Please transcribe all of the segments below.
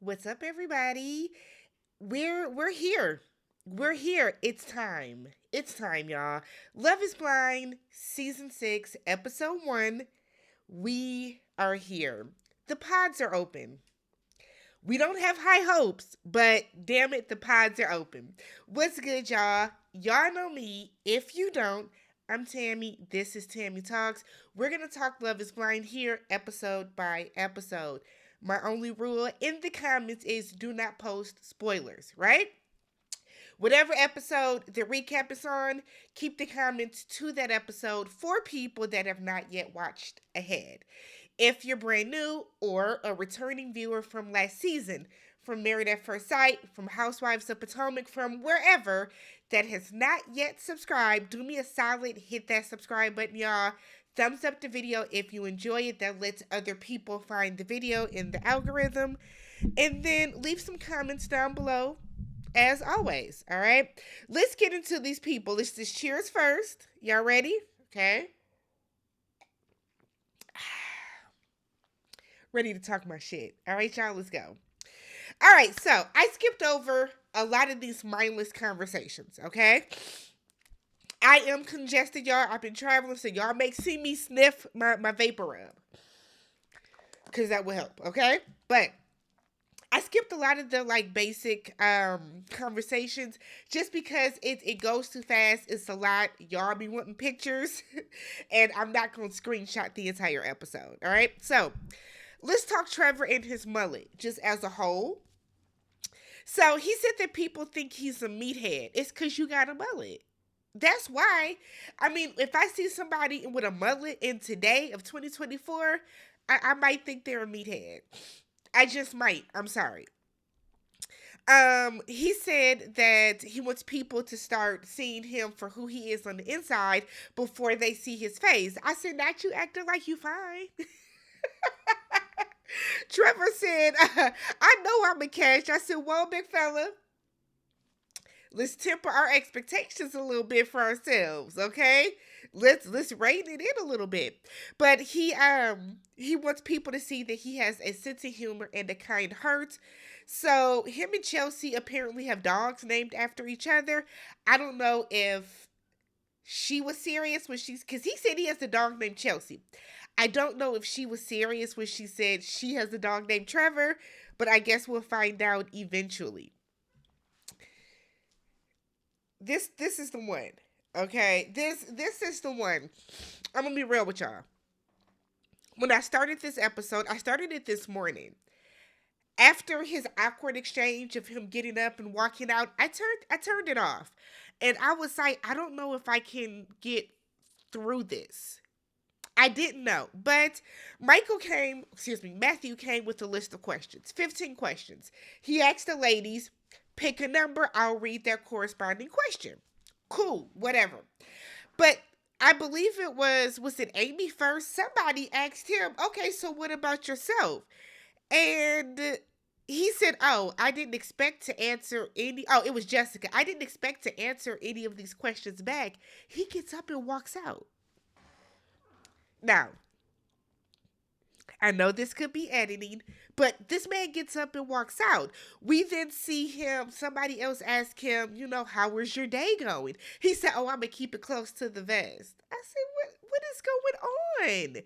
What's up, everybody? We're here. We're here. It's time. It's time, y'all. Love is Blind, season 6, episode 1. We are here. The pods are open. We don't have high hopes, but damn it, the pods are open. What's good, y'all? Y'all know me. If you don't, I'm Tammy. This is Tammy Talks. We're going to talk Love is Blind here, episode by episode. My only rule in the comments is do not post spoilers, right? Whatever episode the recap is on, keep the comments to that episode for people that have not yet watched ahead. If you're brand new or a returning viewer from last season, from Married at First Sight, from Housewives of Potomac, from wherever that has not yet subscribed, do me a solid, hit that subscribe button, y'all. Thumbs up the video if you enjoy it. That lets other people find the video in the algorithm. And then leave some comments down below, as always. All right? Let's get into these people. Let's just cheers first. Y'all ready? Okay. Ready to talk my shit. All right, y'all, let's go. All right, so I skipped over a lot of these mindless conversations, okay? I am congested, y'all. I've been traveling, so y'all may see me sniff my vapor rub. Because that will help, okay? But I skipped a lot of the basic conversations just because it goes too fast. It's a lot. Y'all be wanting pictures. And I'm not going to screenshot the entire episode, all right? So let's talk Trevor and his mullet just as a whole. So he said that people think he's a meathead. It's because you got a mullet. That's why. I mean, if I see somebody with a mullet in today of 2024, I might think they're a meathead. I just might. I'm sorry. He said that he wants people to start seeing him for who he is on the inside before they see his face. I said, not you acting like you fine. Trevor said, I know I'm a catch. I said, well, big fella, let's temper our expectations a little bit for ourselves, okay? Let's rein it in a little bit. But he wants people to see that he has a sense of humor and a kind heart. So him and Chelsea apparently have dogs named after each other. I don't know if she was serious when because he said he has a dog named Chelsea. I don't know if she was serious when she said she has a dog named Trevor, but I guess we'll find out eventually. This is the one. Okay? This is the one. I'm gonna be real with y'all. When I started this episode, I started it this morning. After his awkward exchange of him getting up and walking out, I turned it off. And I was like, I don't know if I can get through this. I didn't know. But Matthew came with a list of questions. 15 questions. He asked the ladies, pick a number, I'll read their corresponding question. Cool, whatever. But I believe was it Amy first? Somebody asked him, okay, so what about yourself? And he said, oh, I didn't expect to answer any. Oh, it was Jessica. I didn't expect to answer any of these questions back. He gets up and walks out. Now, I know this could be editing, but this man gets up and walks out. We then see somebody else ask him, how was your day going? He said, oh, I'm going to keep it close to the vest. I said, what is going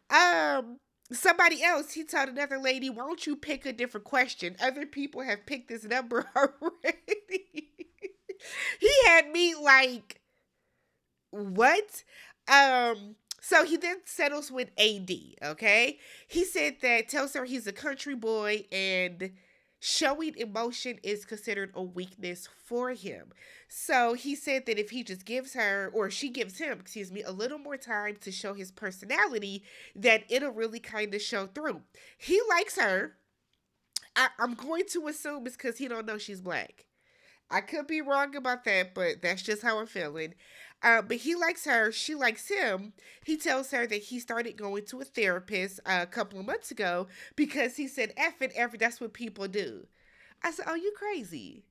on? Somebody else, he told another lady, why don't you pick a different question? Other people have picked this number already. He had me like, what? So he then settles with AD, okay? He said that, tells her he's a country boy and showing emotion is considered a weakness for him. So he said that if he just gives her, or she gives him, a little more time to show his personality, that it'll really kind of show through. He likes her. I'm going to assume it's because he don't know she's black. I could be wrong about that, but that's just how I'm feeling. But he likes her. She likes him. He tells her that he started going to a therapist a couple of months ago because he said, F it, that's what people do. I said, oh, you crazy.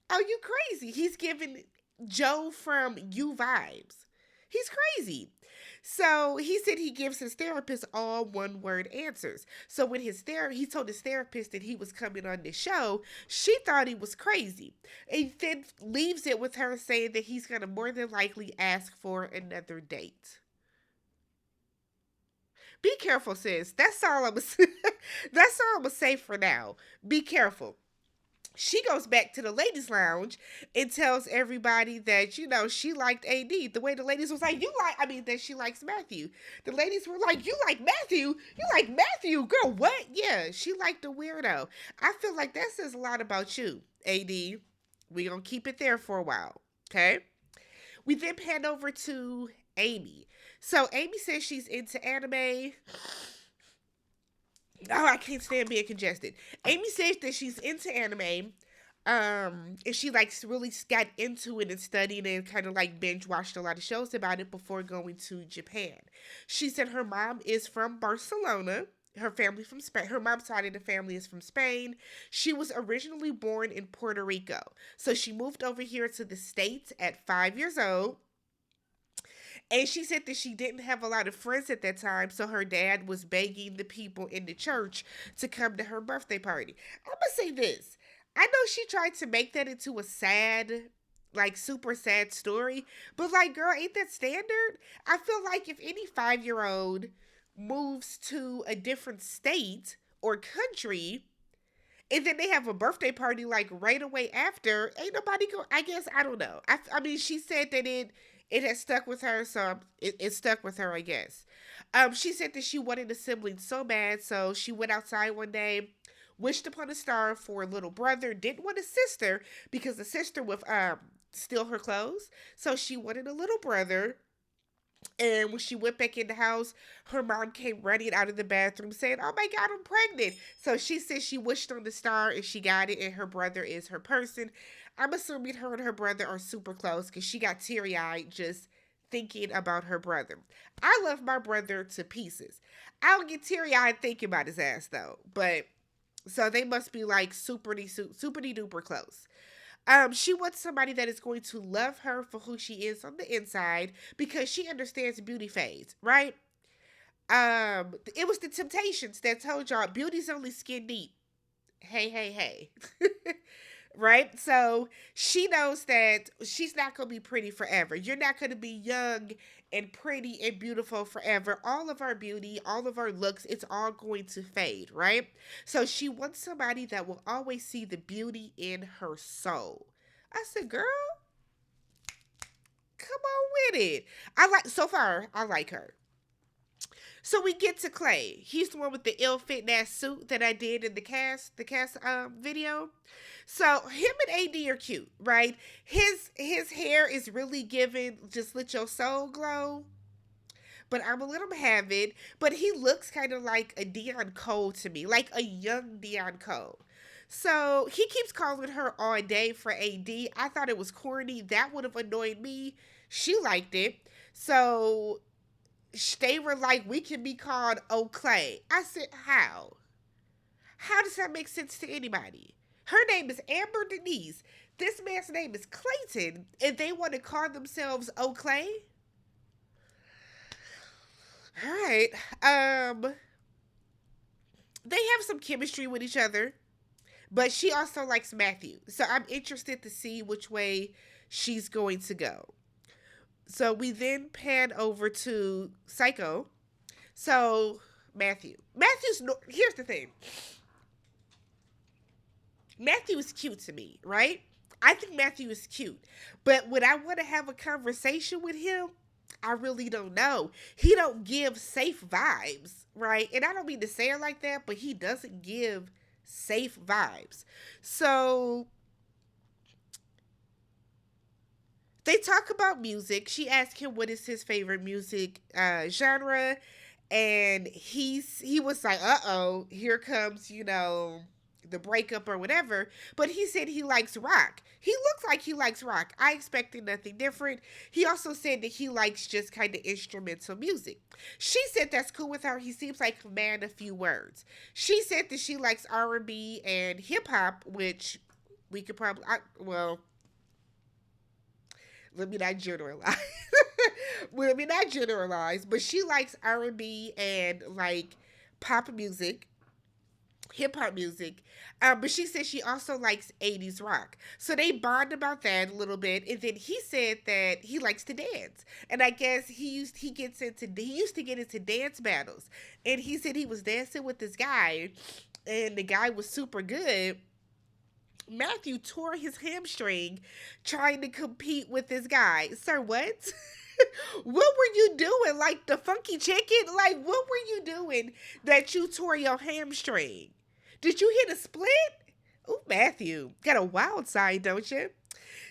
Oh, you crazy. He's giving Joe from You vibes. He's crazy. So he said he gives his therapist all one word answers. So when he told his therapist that he was coming on the show, she thought he was crazy. And then leaves it with her saying that he's gonna more than likely ask for another date. Be careful, sis. That's all I'm that's all I'm gonna say for now. Be careful. She goes back to the ladies' lounge and tells everybody that, she liked AD. The way the ladies was like, that she likes Matthew. The ladies were like, you like Matthew? You like Matthew? Girl, what? Yeah, she liked the weirdo. I feel like that says a lot about you, AD. We gonna keep it there for a while, okay? We then pan over to Amy. So Amy says she's into anime. Oh, I can't stand being congested. Amy says that she's into anime. And she like really got into it and studied and kind of like binge watched a lot of shows about it before going to Japan. She said her mom is from Barcelona. Her family from Spain. Her mom's side of the family is from Spain. She was originally born in Puerto Rico. So she moved over here to the States at 5 years old. And she said that she didn't have a lot of friends at that time, so her dad was begging the people in the church to come to her birthday party. I'm gonna say this. I know she tried to make that into a sad, like super sad story, but like, girl, ain't that standard? I feel like if any 5 year old moves to a different state or country, and then they have a birthday party like right away after, ain't nobody go. I guess I don't know. I mean, she said that it has stuck with her, so it stuck with her, I guess. She said that she wanted a sibling so bad, so she went outside one day, wished upon a star for a little brother, didn't want a sister because the sister would steal her clothes, so she wanted a little brother. And when she went back in the house, her mom came running out of the bathroom saying, "Oh my God, I'm pregnant." So she said she wished on the star and she got it, and her brother is her person. I'm assuming her and her brother are super close because she got teary eyed just thinking about her brother. I love my brother to pieces. I don't get teary eyed thinking about his ass though. But so they must be like super duper close. She wants somebody that is going to love her for who she is on the inside because she understands beauty fades, right? It was the Temptations that told y'all beauty's only skin deep. Hey, hey, hey. Right? So she knows that she's not going to be pretty forever. You're not going to be young and pretty and beautiful forever. All of our beauty, all of our looks, it's all going to fade, right? So she wants somebody that will always see the beauty in her soul. I said, girl, come on with it. So far, I like her. So we get to Clay. He's the one with the ill fitting ass suit that I did in the cast video. So him and AD are cute, right? His hair is really giving just let your soul glow. But I'm gonna let him have it. But he looks kind of like a Dion Cole to me, like a young Dion Cole. So he keeps calling her all day for AD. I thought it was corny. That would have annoyed me. She liked it. So they were like, we can be called Clay. I said, how? How does that make sense to anybody? Her name is Amber Denise. This man's name is Clayton, and they want to call themselves Clay. All right. They have some chemistry with each other, but she also likes Matthew. So I'm interested to see which way she's going to go. So we then pan over to Psycho. So here's the thing. Matthew is cute to me, right? I think Matthew is cute. But would I want to have a conversation with him? I really don't know. He don't give safe vibes, right? And I don't mean to say it like that, but he doesn't give safe vibes. So they talk about music. She asked him what is his favorite music genre, and he was like, "Uh-oh, here comes, the breakup or whatever." But he said he likes rock. He looks like he likes rock. I expected nothing different. He also said that he likes just kind of instrumental music. She said that's cool with her. He seems like a man of few words. She said that she likes R&B and hip hop, which we could probably, well, let me not generalize. Well, I mean, not generalized, but she likes R&B and like pop music, hip hop music. But she said she also likes 80s rock. So they bond about that a little bit. And then he said that he likes to dance. And I guess he used to get into dance battles. And he said he was dancing with this guy and the guy was super good. Matthew tore his hamstring trying to compete with this guy. Sir, what? What were you doing? Like the funky chicken? Like, what were you doing that you tore your hamstring? Did you hit a split? Oh, Matthew, got a wild side, don't you?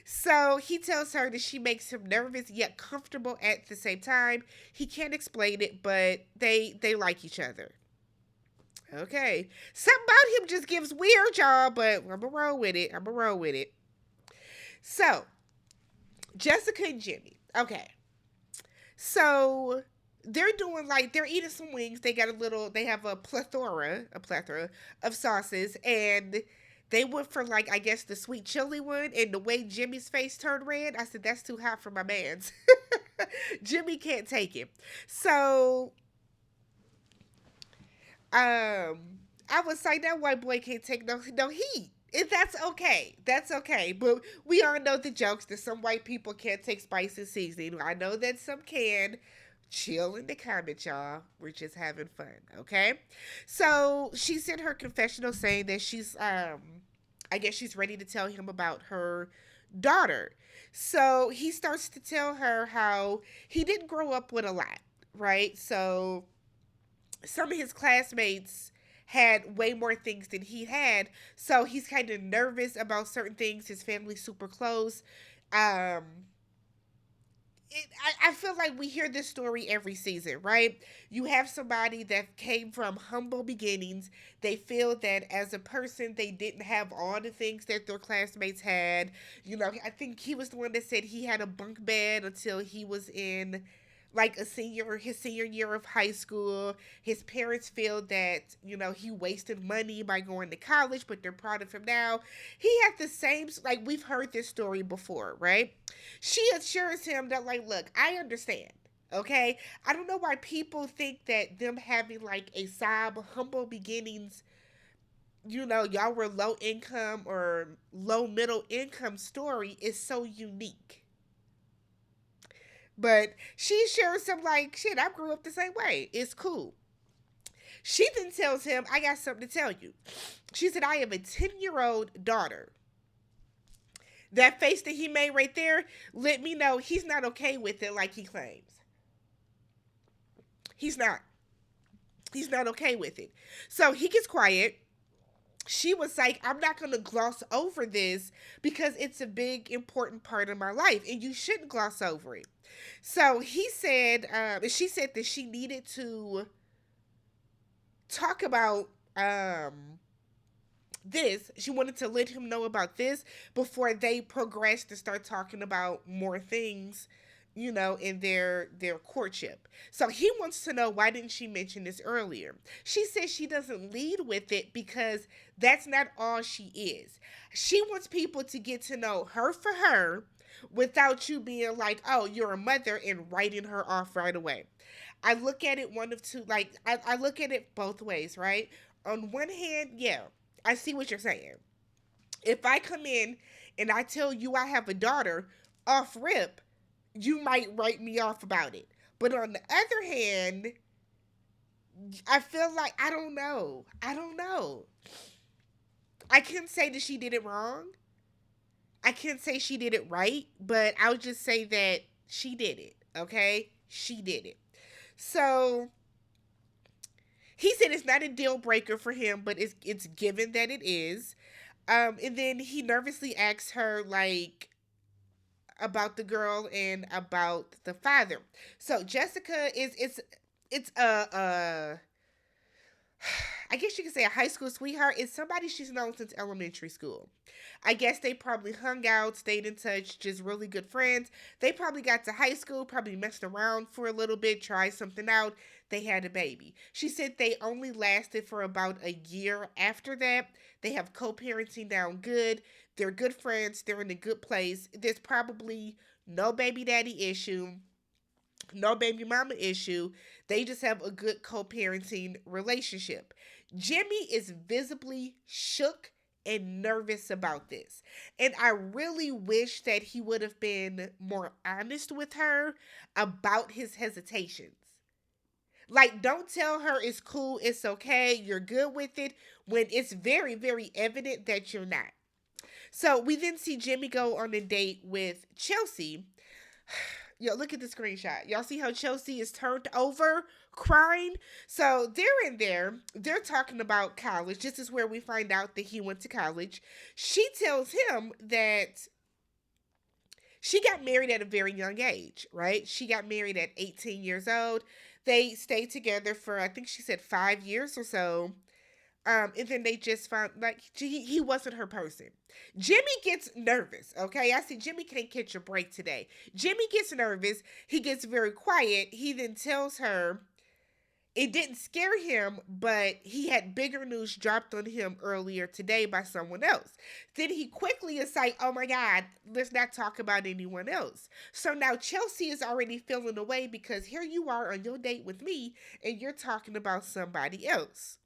So he tells her that she makes him nervous yet comfortable at the same time. He can't explain it, but they like each other. Okay. Something about him just gives weird, y'all, but I'm gonna roll with it. I'm gonna roll with it. So, Jessica and Jimmy. Okay. So they're doing like they're eating some wings. They have a plethora of sauces, and they went for like I guess the sweet chili one. And the way Jimmy's face turned red, I said that's too hot for my man's. Jimmy can't take it. So I was like that white boy can't take no heat. If that's okay. That's okay. But we all know the jokes that some white people can't take spice and seasoning. I know that some can. Chill in the comments, y'all. We're just having fun, okay? So she sent her confessional saying that she's I guess she's ready to tell him about her daughter. So he starts to tell her how he didn't grow up with a lot, right? So some of his classmates had way more things than he had, so he's kind of nervous about certain things. His family's super close. Um, I feel like we hear this story every season, right? You have somebody that came from humble beginnings. They feel that as a person, they didn't have all the things that their classmates had. You know, I think he was the one that said he had a bunk bed until he was in like his senior year of high school. His parents feel that, he wasted money by going to college, but they're proud of him now. He had the same, like, we've heard this story before, right? She assures him that, like, look, I understand. Okay, I don't know why people think that them having like a sob humble beginnings, y'all were low income or low middle income story is so unique. But she shares some like shit. I grew up the same way. It's cool. She then tells him, I got something to tell you. She said, I have a 10-year-old daughter. That face that he made right there let me know he's not okay with it like he claims. He's not. He's not okay with it. So he gets quiet. She was like, I'm not going to gloss over this because it's a big, important part of my life and you shouldn't gloss over it. So he said, she said that she needed to talk about this. She wanted to let him know about this before they progressed to start talking about more things, in their courtship. So he wants to know, why didn't she mention this earlier? She says she doesn't lead with it because that's not all she is. She wants people to get to know her for her without you being like, oh, you're a mother, and writing her off right away. I look at it one of two, like, I look at it both ways, right? On one hand, yeah, I see what you're saying. If I come in and I tell you I have a daughter off rip, you might write me off about it. But on the other hand, I feel like I don't know. I don't know. I can't say that she did it wrong. I can't say she did it right, but I'll just say that she did it. Okay? She did it. So he said it's not a deal breaker for him, but it's given that it is. And then he nervously asks her like about the girl and about the father. So Jessica is it's a I guess you could say a high school sweetheart. It's somebody she's known since elementary school. I guess they probably hung out, stayed in touch, just really good friends. They probably got to high school, probably messed around for a little bit, tried something out. They had a baby. She said they only lasted for about a year after that. They have co parenting down good. They're good friends. They're in a good place. There's probably no baby daddy issue. No baby mama issue. They just have a good co parenting relationship. Jimmy is visibly shook and nervous about this. And I really wish that he would have been more honest with her about his hesitations. Like, don't tell her it's cool, it's okay, you're good with it, when it's very, very evident that you're not. So we then see Jimmy go on a date with Chelsea. Yo, look at the screenshot. Y'all see how Chelsea is turned over crying? So they're in there. They're talking about college. This is where we find out that he went to college. She tells him that she got married at a very young age, right? She got married at 18 years old. They stayed together for, I think she said 5 years or so. And then they just found like he wasn't her person. Jimmy gets nervous. Okay, I see Jimmy can't catch a break today. Jimmy gets nervous. He gets very quiet. He then tells her it didn't scare him, but he had bigger news dropped on him earlier today by someone else. Then he quickly is like, "Oh my God, let's not talk about anyone else." So now Chelsea is already feeling away because here you are on your date with me, and you're talking about somebody else.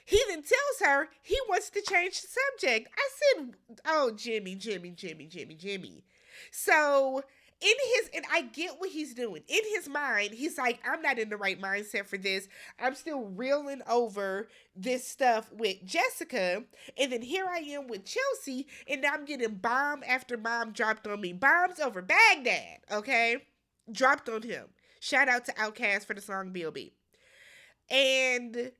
He then tells her he wants to change the subject. I said, "Oh, Jimmy, Jimmy, Jimmy, Jimmy, Jimmy." So, and I get what he's doing. In his mind, he's like, "I'm not in the right mindset for this. I'm still reeling over this stuff with Jessica. And then here I am with Chelsea, and now I'm getting bomb after bomb dropped on me. Bombs over Baghdad, okay? Dropped on him. Shout out to Outkast for the song B.O.B. And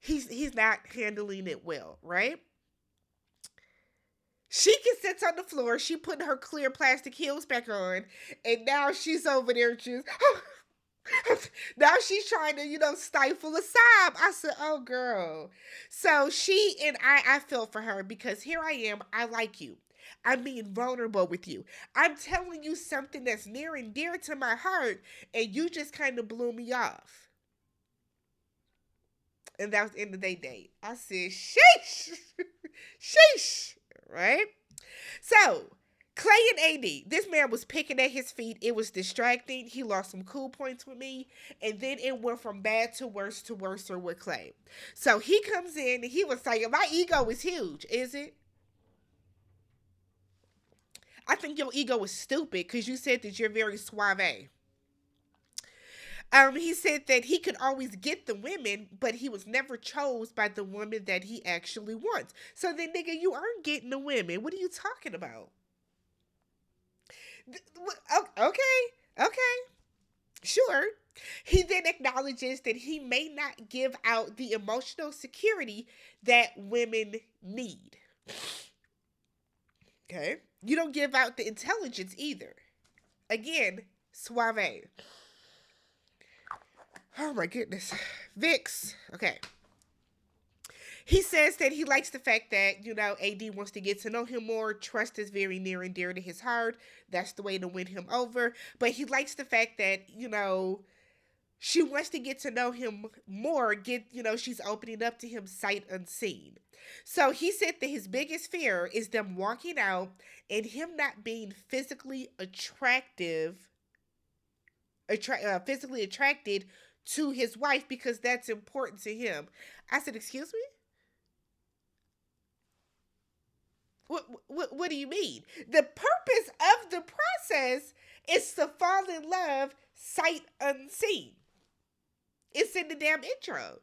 he's not handling it well, right? She can sit on the floor. She putting her clear plastic heels back on, and now she's over there just. Now she's trying to, stifle a sob. I said, "Oh, girl." So she and I felt for her because here I am. I like you. I'm being vulnerable with you. I'm telling you something that's near and dear to my heart, and you just kind of blew me off. And that was the end of their date. I said, sheesh. Sheesh. Right? So, Clay and AD, this man was picking at his feet. It was distracting. He lost some cool points with me. And then it went from bad to worse with Clay. So he comes in and he was saying, "My ego is huge." Is it? I think your ego is stupid because you said that you're very suave. He said that he could always get the women, but he was never chose by the woman that he actually wants. So then, nigga, you aren't getting the women. What are you talking about? Okay, sure. He then acknowledges that he may not give out the emotional security that women need. Okay? You don't give out the intelligence either. Again, suave. Oh my goodness. Vix. Okay. He says that he likes the fact that, AD wants to get to know him more. Trust is very near and dear to his heart. That's the way to win him over. But he likes the fact that, she wants to get to know him more. She's opening up to him sight unseen. So he said that his biggest fear is them walking out and him not being physically attracted to his wife because that's important to him. I said, "Excuse me? What do you mean? The purpose of the process is to fall in love sight unseen. It's in the damn intro."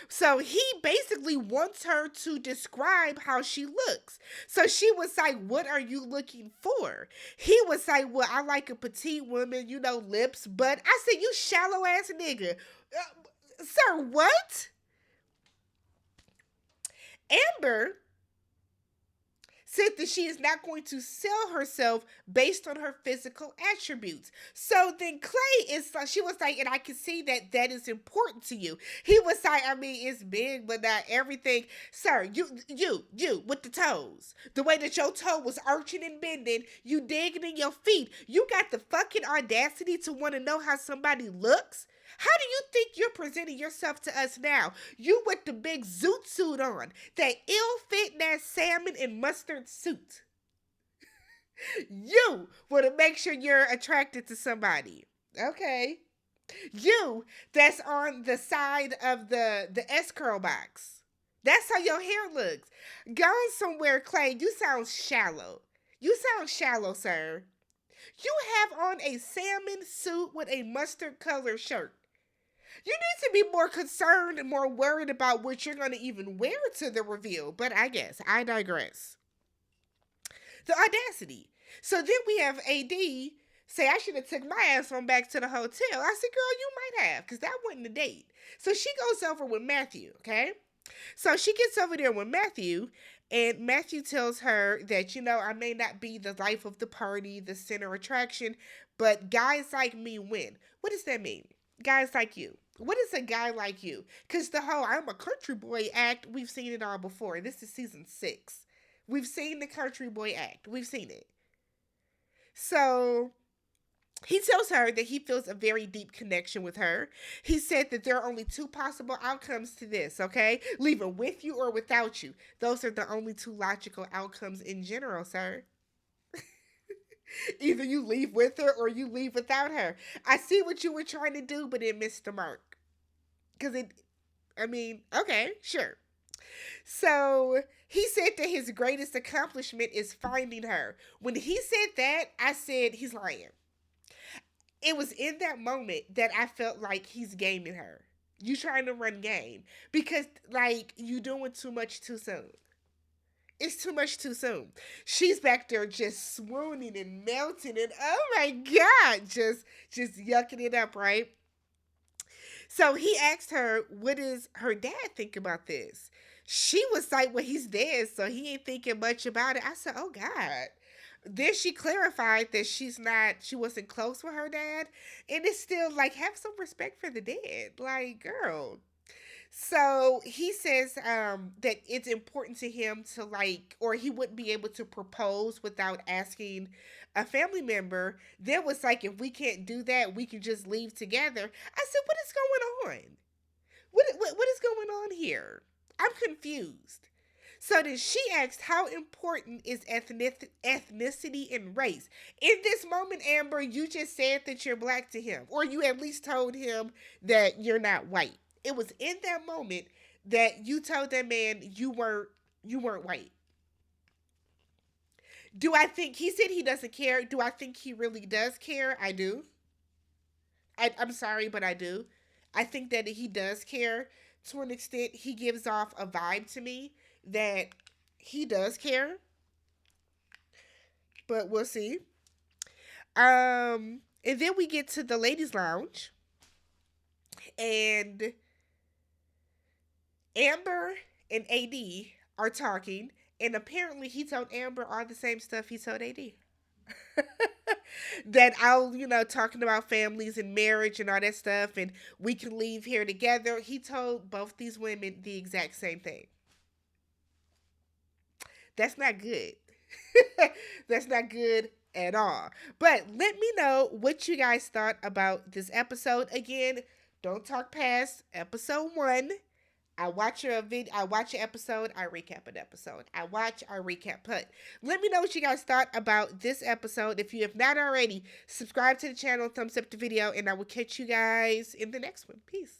So he basically wants her to describe how she looks. So she was like, "What are you looking for?" He was like, "Well, I like a petite woman, lips, but." I said, "You shallow ass nigga." Sir, what? Amber said that she is not going to sell herself based on her physical attributes. So then she was like, "And I can see that that is important to you." He was like, "I mean, it's big, but not everything." Sir, you with the toes. The way that your toe was arching and bending, you digging in your feet. You got the fucking audacity to want to know how somebody looks? How do you think you're presenting yourself to us now? You with the big zoot suit on, that ill-fitting ass salmon and mustard suit. You want to make sure you're attracted to somebody. Okay. You that's on the side of the S curl box. That's how your hair looks. Go somewhere, Clay. You sound shallow. You sound shallow, sir. You have on a salmon suit with a mustard color shirt. You need to be more concerned and more worried about what you're going to even wear to the reveal. But I guess I digress. The audacity. So then we have AD say, I should have took my ass on back to the hotel. I said, girl, you might have, because that wasn't a date. So she goes over with Matthew, okay? So she gets over there with Matthew, and Matthew tells her that, I may not be the life of the party, the center attraction, but guys like me win. What does that mean? Guys like you. What is a guy like you? Because the whole I'm a country boy act, we've seen it all before. This is season 6. We've seen the country boy act. We've seen it. So he tells her that he feels a very deep connection with her. He said that there are only 2 possible outcomes to this, okay? Leaving with you or without you. Those are the only 2 logical outcomes in general, sir. Either you leave with her or you leave without her. I see what you were trying to do, but it missed the mark. Okay, sure. So he said that his greatest accomplishment is finding her. When he said that, I said he's lying. It was in that moment that I felt like he's gaming her. You trying to run game because you doing too much too soon. It's too much too soon. She's back there just swooning and melting and oh my god, just yucking it up, right? So he asked her, what does her dad think about this? She was like, well, he's dead, so he ain't thinking much about it. I said, oh God. Then she clarified that she wasn't close with her dad. And it's still like, have some respect for the dead. Like, girl. So he says that it's important to him to or he wouldn't be able to propose without asking a family member. Then was like, if we can't do that, we can just leave together. I said, what is going on? What is going on here? I'm confused. So then she asked, how important is ethnicity and race? In this moment, Amber, you just said that you're black to him, or you at least told him that you're not white. It was in that moment that you told that man you weren't white. Do I think he said he doesn't care? Do I think he really does care? I do. I'm sorry, but I do. I think that he does care to an extent. He gives off a vibe to me that he does care, but we'll see. And then we get to the ladies' lounge, and Amber and AD are talking, and apparently he told Amber all the same stuff he told AD. That I'll, talking about families and marriage and all that stuff, and we can leave here together. He told both these women the exact same thing. That's not good. That's not good at all. But let me know what you guys thought about this episode. Again, don't talk past episode 1. I watch your video. I watch an episode. I recap an episode. I watch. I recap. But let me know what you guys thought about this episode. If you have not already, subscribe to the channel, thumbs up the video, and I will catch you guys in the next one. Peace.